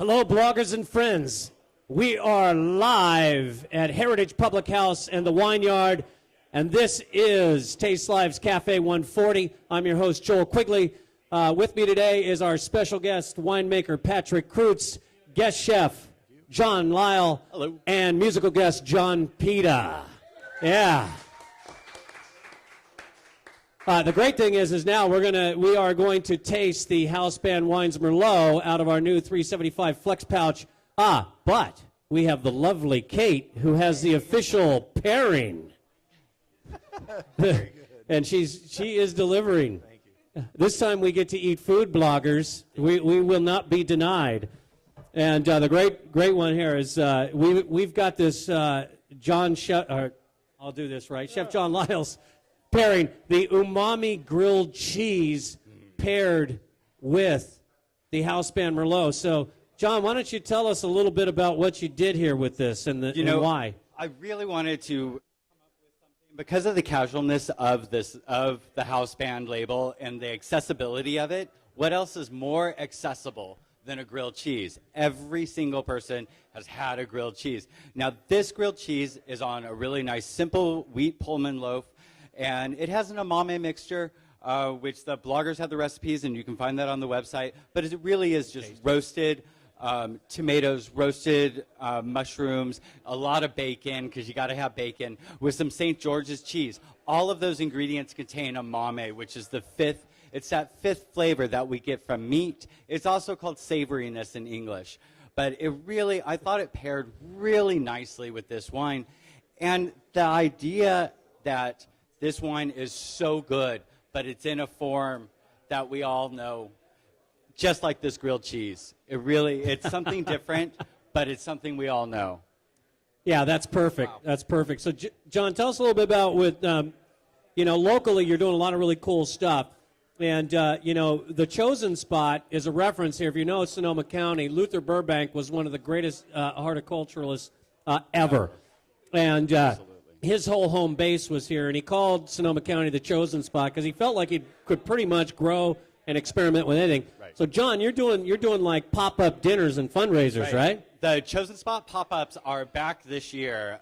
Hello, bloggers and friends. We are live at Heritage Public House and the Wine Yard, and this is Taste Live's Cafe 140. I'm your host, Joel Quigley. With me today is our special guest, winemaker Patrick Kreutz, guest chef John Lyle, hello, and musical guest John Pita. Yeah. The great thing is now we are going to taste the house band wines Merlot out of our new 375 Flex Pouch. But we have the lovely Kate who has the official pairing. And she is delivering. Thank you. This time we get to eat food, bloggers. We will not be denied. And the great one here is we've got this I'll do this right. Chef John Lyle's pairing the umami grilled cheese paired with the house band Merlot. So, John, why don't you tell us a little bit about what you did here with this and why? I really wanted to come up with something because of the casualness of the house band label and the accessibility of it. What else is more accessible than a grilled cheese? Every single person has had a grilled cheese. Now, this grilled cheese is on a really nice, simple wheat Pullman loaf, and it has an umami mixture, which the bloggers have the recipes, and you can find that on the website. But it really is just roasted tomatoes, roasted mushrooms, a lot of bacon, because you got to have bacon, with some St. George's cheese. All of those ingredients contain umami, which is it's that fifth flavor that we get from meat. It's also called savoriness in English. But I thought it paired really nicely with this wine. And the idea that this wine is so good, but it's in a form that we all know, just like this grilled cheese. It's something different, but it's something we all know. Yeah, that's perfect. Wow. That's perfect. So, John, tell us a little bit about locally you're doing a lot of really cool stuff. And, the Chosen Spot is a reference here. If you know Sonoma County, Luther Burbank was one of the greatest horticulturalists ever. And his whole home base was here, and he called Sonoma County the Chosen Spot because he felt like he could pretty much grow and experiment with anything. Right. So, John, you're doing like pop-up dinners and fundraisers, right? The Chosen Spot pop-ups are back this year.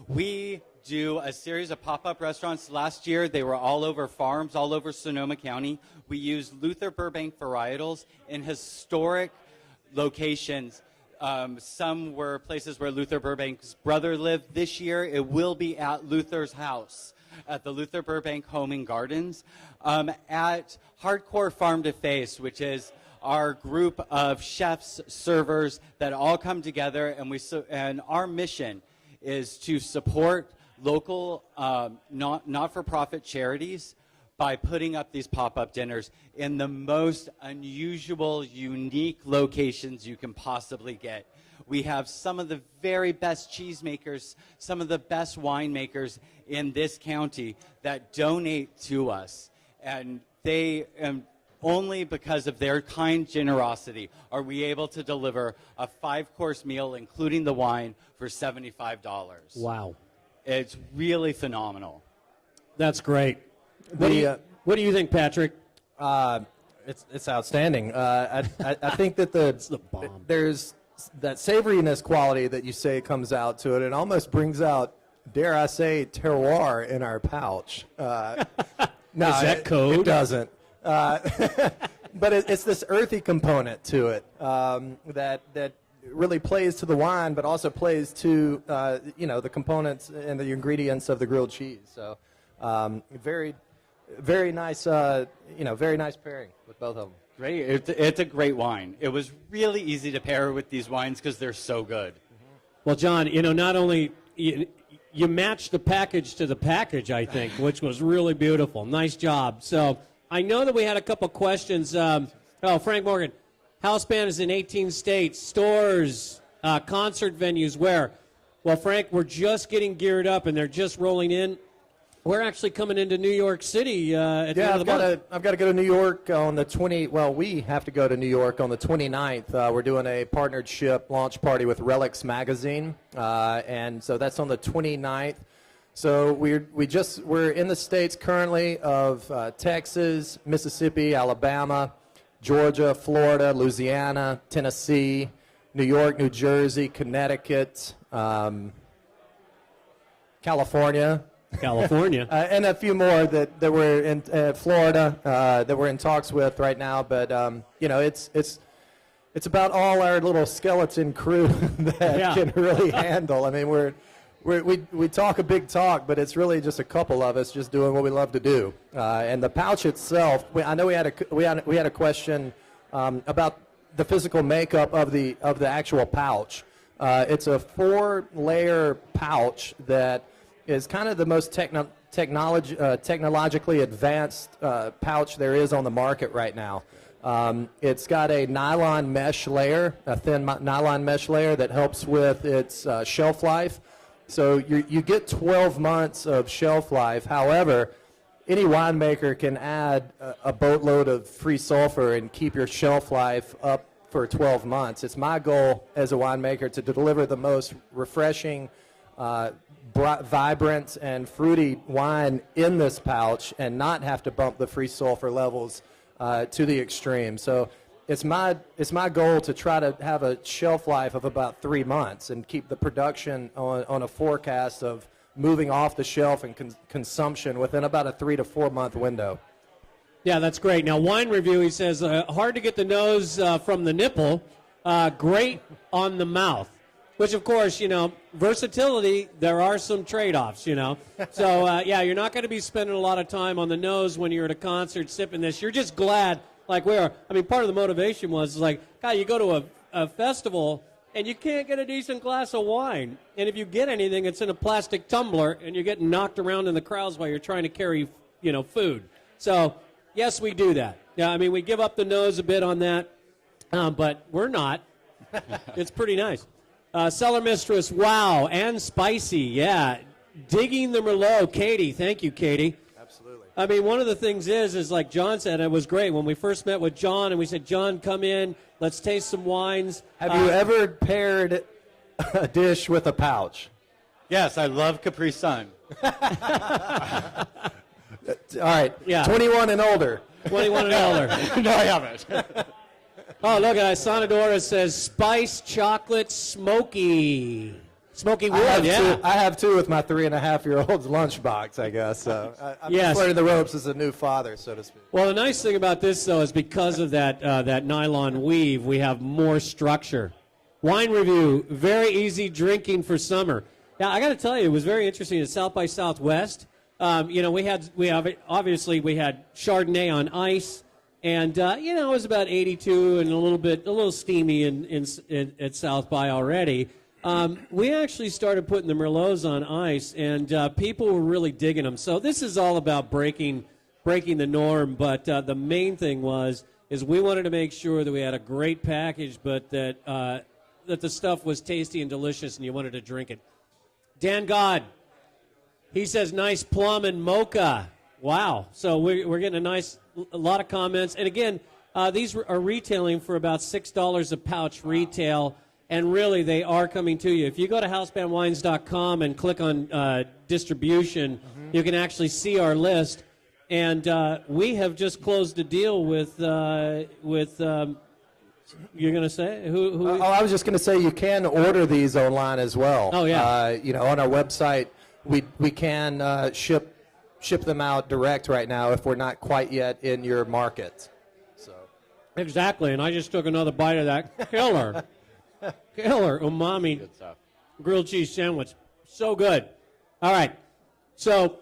We do a series of pop-up restaurants. Last year, they were all over farms, all over Sonoma County. We used Luther Burbank varietals in historic locations. Some were places where Luther Burbank's brother lived. This year, it will be at Luther's house, at the Luther Burbank Home and Gardens, at Hardcore Farm to Face, which is our group of chefs, servers that all come together, and our mission is to support local not-for-profit charities by putting up these pop-up dinners in the most unusual, unique locations you can possibly get. We have some of the very best cheesemakers, some of the best winemakers in this county that donate to us. And only because of their kind generosity are we able to deliver a 5-course meal, including the wine, for $75. Wow. It's really phenomenal. That's great. What do you think, Patrick? It's outstanding. I think that there's that savoriness quality that you say comes out to it. It almost brings out, dare I say, terroir in our pouch. No, is that code? It doesn't. But it's this earthy component to it that really plays to the wine, but also plays to the components and the ingredients of the grilled cheese. So very, very nice, very nice pairing with both of them. Great. It's a great wine. It was really easy to pair with these wines because they're so good. Well, John, not only you matched the package to the package, I think, which was really beautiful. Nice job. So I know that we had a couple questions. Frank Morgan, house band is in 18 states, stores, concert venues, where? Well, Frank, we're just getting geared up, and they're just rolling in. We're actually coming into New York City at the end of the month. I've got to go to New York on the we have to go to New York on the 29th. We're doing a partnership launch party with Relics Magazine, and so that's on the 29th. So we're in the states currently of Texas, Mississippi, Alabama, Georgia, Florida, Louisiana, Tennessee, New York, New Jersey, Connecticut, California. California. And a few more that we're in Florida that we're in talks with right now. But it's about all our little skeleton crew that can really handle. I mean, we talk a big talk, but it's really just a couple of us just doing what we love to do. And the pouch itself, I know we had a question about the physical makeup of the actual pouch. It's a 4-layer pouch that is kind of the most technologically advanced pouch there is on the market right now. It's got a nylon mesh layer, a thin nylon mesh layer that helps with its shelf life. So you get 12 months of shelf life. However, any winemaker can add a boatload of free sulfur and keep your shelf life up for 12 months. It's my goal as a winemaker to deliver the most refreshing, vibrant and fruity wine in this pouch and not have to bump the free sulfur levels to the extreme. So it's my goal to try to have a shelf life of about 3 months and keep the production on a forecast of moving off the shelf and consumption within about a 3 to 4 month window. Yeah, that's great. Now, wine review, he says, hard to get the nose from the nipple, great on the mouth. Which, of course, versatility, there are some trade-offs, So, you're not going to be spending a lot of time on the nose when you're at a concert sipping this. You're just glad, like we are. I mean, part of the motivation was, like, God, you go to a festival and you can't get a decent glass of wine. And if you get anything, it's in a plastic tumbler and you're getting knocked around in the crowds while you're trying to carry, food. So, yes, we do that. Yeah, I mean, we give up the nose a bit on that, but we're not. It's pretty nice. Cellar Mistress, wow, and spicy, yeah. Digging the Merlot, Katie. Thank you, Katie. Absolutely. I mean, one of the things is like John said, it was great. When we first met with John and we said, John, come in, let's taste some wines. Have you ever paired a dish with a pouch? Yes, I love Capri Sun. All right, Yeah. 21 and older. 21 and older. No, I haven't. Oh, look at Sonadora says spice chocolate smoky. Smoky wood, I have two with my 3.5-year-old's lunchbox, I guess. So I'm Yes. just learning the ropes as a new father, so to speak. Well, the nice thing about this, though, is because of that nylon weave, we have more structure. Wine review, very easy drinking for summer. Now, I got to tell you, it was very interesting at South by Southwest. We had Chardonnay on ice. And, it was about 82 and a little steamy at South by already. We actually started putting the Merlots on ice, and people were really digging them. So this is all about breaking the norm. But the main thing is we wanted to make sure that we had a great package, but that the stuff was tasty and delicious, and you wanted to drink it. Dan God, he says nice plum and mocha. Wow. So we're getting a lot of comments. And again, these are retailing for about $6 a pouch retail. And really, they are coming to you. If you go to houseboundwines.com and click on distribution, you can actually see our list. And we have just closed a deal with you're going to say? Who I was just going to say you can order these online as well. Oh, yeah. On our website, we can ship them out direct right now if we're not quite yet in your market. So Exactly, and I just took another bite of that killer umami grilled cheese sandwich. So good. All right, so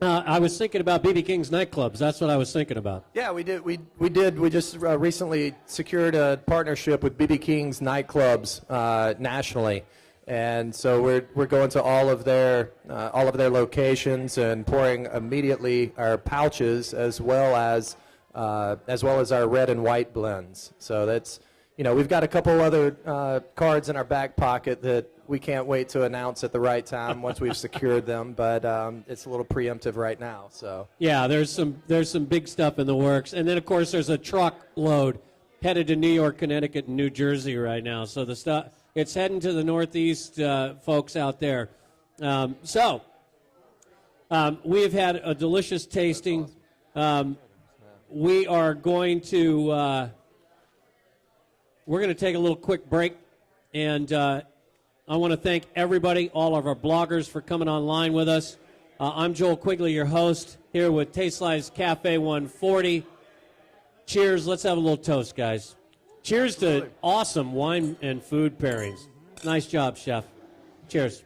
I was thinking about BB King's nightclubs. That's what I was thinking about. yeah, we did. We just recently secured a partnership with BB King's nightclubs nationally. And so we're going to all of their locations and pouring immediately our pouches as well as our red and white blends. So that's we've got a couple other cards in our back pocket that we can't wait to announce at the right time once we've secured them. But it's a little preemptive right now. So Yeah, there's some big stuff in the works, and then of course there's a truckload headed to New York, Connecticut, and New Jersey right now. So the stuff. It's heading to the Northeast folks out there. We have had a delicious tasting. We are going to we're going to take a little quick break, and I want to thank everybody, all of our bloggers, for coming online with us. I'm Joel Quigley, your host, here with Taste Live's Cafe 140. Cheers. Let's have a little toast, guys. Cheers to awesome wine and food pairings. Nice job, Chef. Cheers.